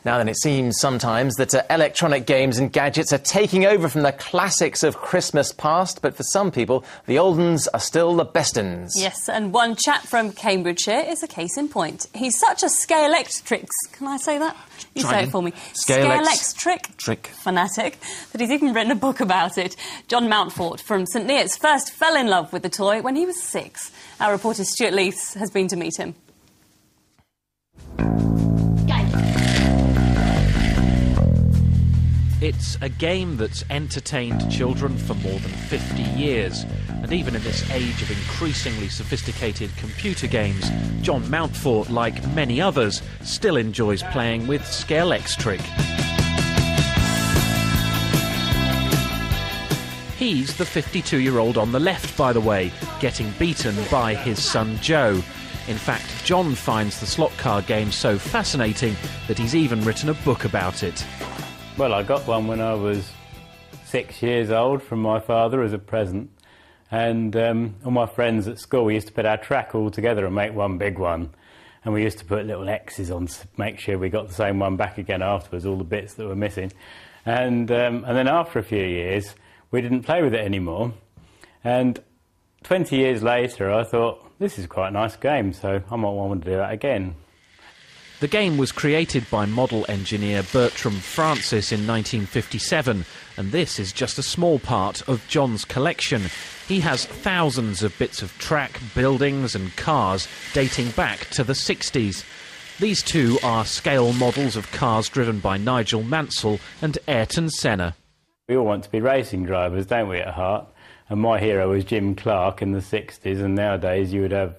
Now then, it seems sometimes that electronic games and gadgets are taking over from the classics of Christmas past, but for some people, the old uns are still the best uns. Yes, and one chap from Cambridgeshire is a case in point. He's such a Scalextric, can I say that? You say it for me. Scalextric fanatic that he's even written a book about it. John Mountfort from St Neots first fell in love with the toy when he was 6. Our reporter Stuart Leith has been to meet him. It's a game that's entertained children for more than 50 years. And even in this age of increasingly sophisticated computer games, John Mountfort, like many others, still enjoys playing with Scalextric. He's the 52-year-old on the left, by the way, getting beaten by his son Joe. In fact, John finds the slot car game so fascinating that he's even written a book about it. Well, I got one when I was 6 years old from my father as a present. And all my friends at school, we used to put our track all together and make one big one. And we used to put little X's on to make sure we got the same one back again afterwards, all the bits that were missing. And then after a few years, we didn't play with it anymore. And 20 years later, I thought, this is quite a nice game, so I might want to do that again. The game was created by model engineer Bertram Francis in 1957, and this is just a small part of John's collection. He has thousands of bits of track, buildings and cars dating back to the 60s. These two are scale models of cars driven by Nigel Mansell and Ayrton Senna. We all want to be racing drivers, don't we, at heart? And my hero was Jim Clark in the 60s, and nowadays you would have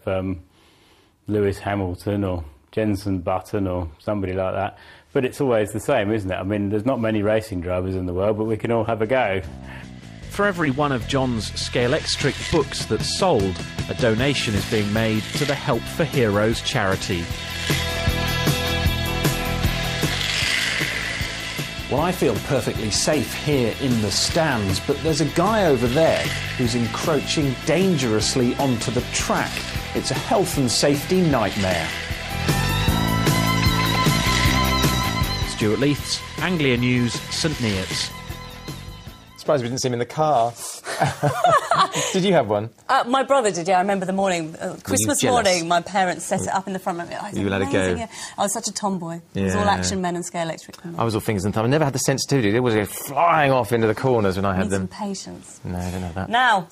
Lewis Hamilton or Jenson Button or somebody like that. But it's always the same, isn't it? I mean, there's not many racing drivers in the world, but we can all have a go. For every one of John's Scalextric books that's sold, a donation is being made to the Help for Heroes charity. Well, I feel perfectly safe here in the stands, but there's a guy over there who's encroaching dangerously onto the track. It's a health and safety nightmare. Stuart Leith's Anglia News, St Neots. Surprised we didn't see him in the car. Did you have one? My brother did, yeah. I remember the morning, Christmas morning, my parents set it up in the front of me. You let it go. Yeah. I was such a tomboy. Yeah. It was all action men and Scalextric. I was all fingers and thumbs. I never had the sensitivity. They always go flying off into the corners when I had them. Some patience. No, I don't know that. Now,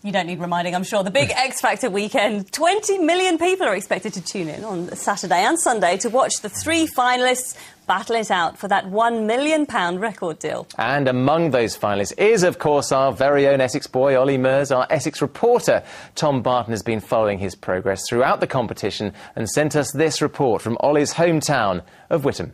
you don't need reminding, I'm sure. The big X Factor weekend. 20 million people are expected to tune in on Saturday and Sunday to watch the 3 finalists battle it out for that £1 million record deal. And among those finalists is, of course, our very own Essex boy, Olly Murs. Our Essex reporter, Tom Barton, has been following his progress throughout the competition and sent us this report from Olly's hometown of Witham.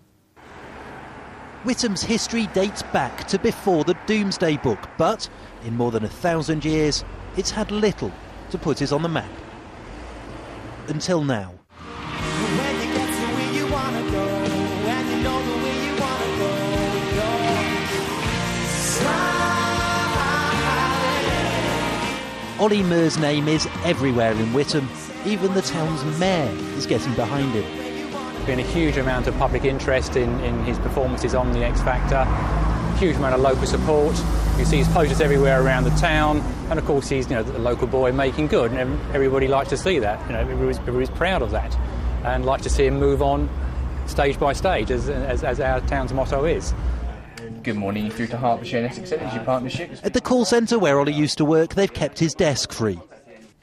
Witham's history dates back to before the Doomsday Book, but in more than 1,000 years, it's had little to put it on the map. Until now. Olly Murs' name is everywhere in Witham. Even the town's mayor is getting behind him. There's been a huge amount of public interest in his performances on the X Factor, huge amount of local support. You see his posters everywhere around the town, and of course he's, the local boy making good, and everybody likes to see that. Everybody's proud of that, and like to see him move on stage by stage, as our town's motto is. Good morning, you're through to Hertfordshire and Essex Energy Partnership. At the call centre where Olly used to work, they've kept his desk free,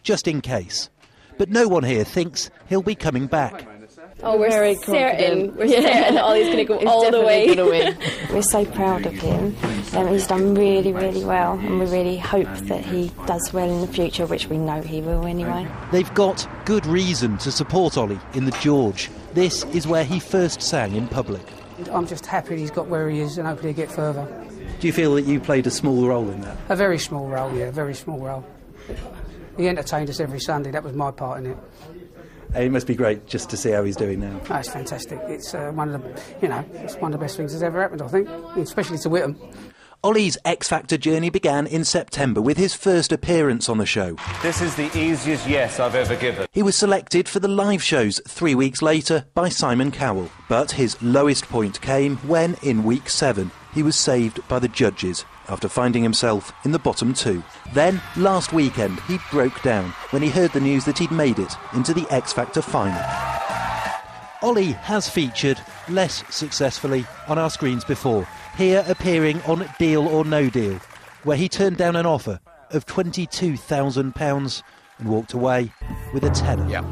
just in case. But no one here thinks he'll be coming back. Oh, we're very certain. We're certain that Ollie's going to go all the way. Win. We're so proud of him. He's done really, really well, and we really hope that he does well in the future, which we know he will anyway. They've got good reason to support Olly in the George. This is where he first sang in public. I'm just happy he's got where he is, and hopefully he'll get further. Do you feel that you played a small role in that? A very small role, yeah, a very small role. He entertained us every Sunday, that was my part in it. It must be great just to see how he's doing now. Oh, it's fantastic. It's one of the, it's one of the best things that's ever happened, I think, especially to Witham. Olly's X Factor journey began in September with his first appearance on the show. This is the easiest yes I've ever given. He was selected for the live shows 3 weeks later by Simon Cowell. But his lowest point came when, in week 7, he was saved by the judges after finding himself in the bottom 2. Then, last weekend, he broke down when he heard the news that he'd made it into the X Factor final. Olly has featured, less successfully, on our screens before, here appearing on Deal or No Deal, where he turned down an offer of £22,000 and walked away with a tenner. Yeah.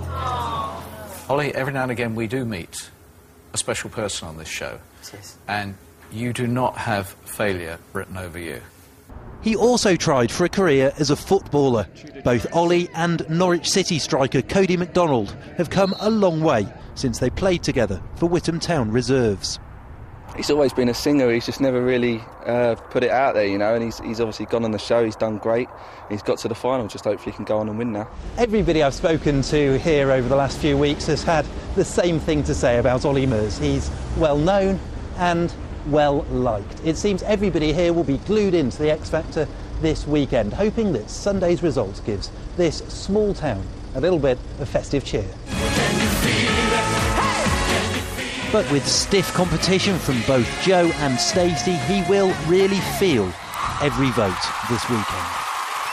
Olly, every now and again we do meet a special person on this show, and you do not have failure written over you. He also tried for a career as a footballer. Both Olly and Norwich City striker Cody MacDonald have come a long way since they played together for Witham Town Reserves. He's always been a singer, he's just never really put it out there, you know, and he's obviously gone on the show, he's done great, he's got to the final, just hopefully he can go on and win now. Everybody I've spoken to here over the last few weeks has had the same thing to say about Olly Murs. He's well known and well liked. It seems everybody here will be glued into the X Factor this weekend, hoping that Sunday's results gives this small town a little bit of festive cheer. But with stiff competition from both Joe and Stacey, he will really feel every vote this weekend.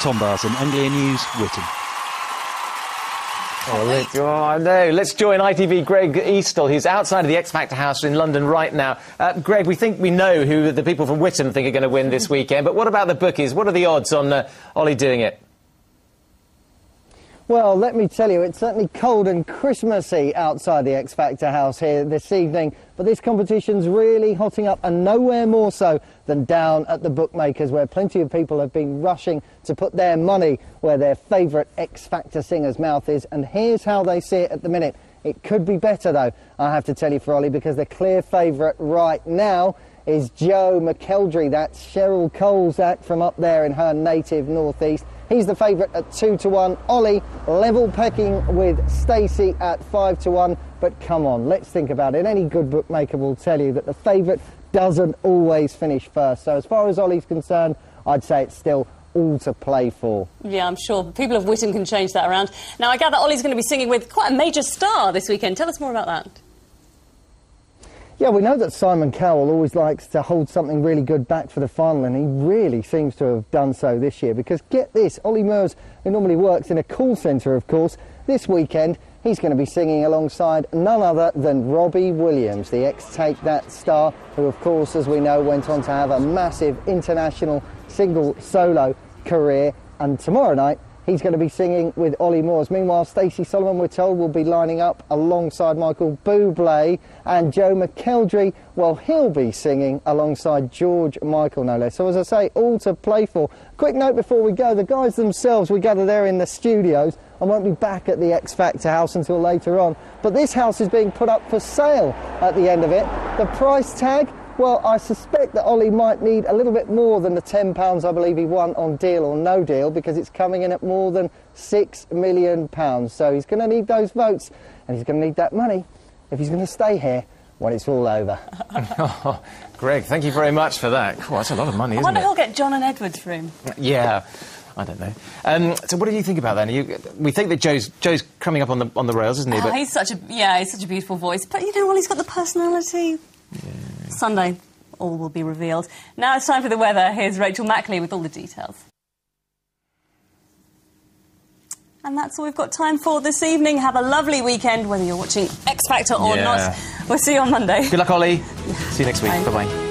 Tom Barton, Anglia News, Witham. I know. Let's join ITV Greg Eastall, who's outside of the X Factor house in London right now. Greg, we think we know who the people from Witham think are going to win this weekend, but what about the bookies? What are the odds on Olly doing it? Well, let me tell you, it's certainly cold and Christmassy outside the X Factor house here this evening, but this competition's really hotting up, and nowhere more so than down at the bookmakers, where plenty of people have been rushing to put their money where their favourite X Factor singer's mouth is, and here's how they see it at the minute. It could be better, though, I have to tell you, for Olly, because the clear favourite right now is Joe McElderry. That's Cheryl Cole's act from up there in her native northeast. He's the favourite at 2-1. Olly level pecking with Stacey at 5-1. But come on, let's think about it. Any good bookmaker will tell you that the favourite doesn't always finish first. So as far as Olly's concerned, I'd say it's still all to play for. Yeah, I'm sure people of Witham can change that around. Now, I gather Olly's going to be singing with quite a major star this weekend. Tell us more about that. Yeah, we know that Simon Cowell always likes to hold something really good back for the final, and he really seems to have done so this year, because get this, Olly Murs, who normally works in a call centre, of course, this weekend he's going to be singing alongside none other than Robbie Williams, the ex-Take That star, who of course, as we know, went on to have a massive international single solo career, and tomorrow night he's going to be singing with Olly Murs. Meanwhile, Stacey Solomon, we're told, will be lining up alongside Michael Bublé, and Joe McElderry, well, he'll be singing alongside George Michael, no less. So, as I say, all to play for. Quick note before we go, the guys themselves, we gather there in the studios and won't be back at the X Factor house until later on. But this house is being put up for sale at the end of it. The price tag, well, I suspect that Olly might need a little bit more than the £10 I believe he won on Deal or No Deal, because it's coming in at more than £6 million. So he's going to need those votes, and he's going to need that money if he's going to stay here when it's all over. Oh, Greg, thank you very much for that. Cool, that's a lot of money, isn't it? I wonder he'll get John and Edward's for him. Yeah. I don't know. So what do you think about that? We think that Joe's coming up on the rails, isn't he? But he's such a beautiful voice. But you know what? He's got the personality. Yeah. Sunday, all will be revealed. Now it's time for the weather. Here's Rachel Mackley with all the details. And that's all we've got time for this evening. Have a lovely weekend, whether you're watching X Factor or not. We'll see you on Monday. Good luck, Olly. See you next week. Bye. Bye-bye.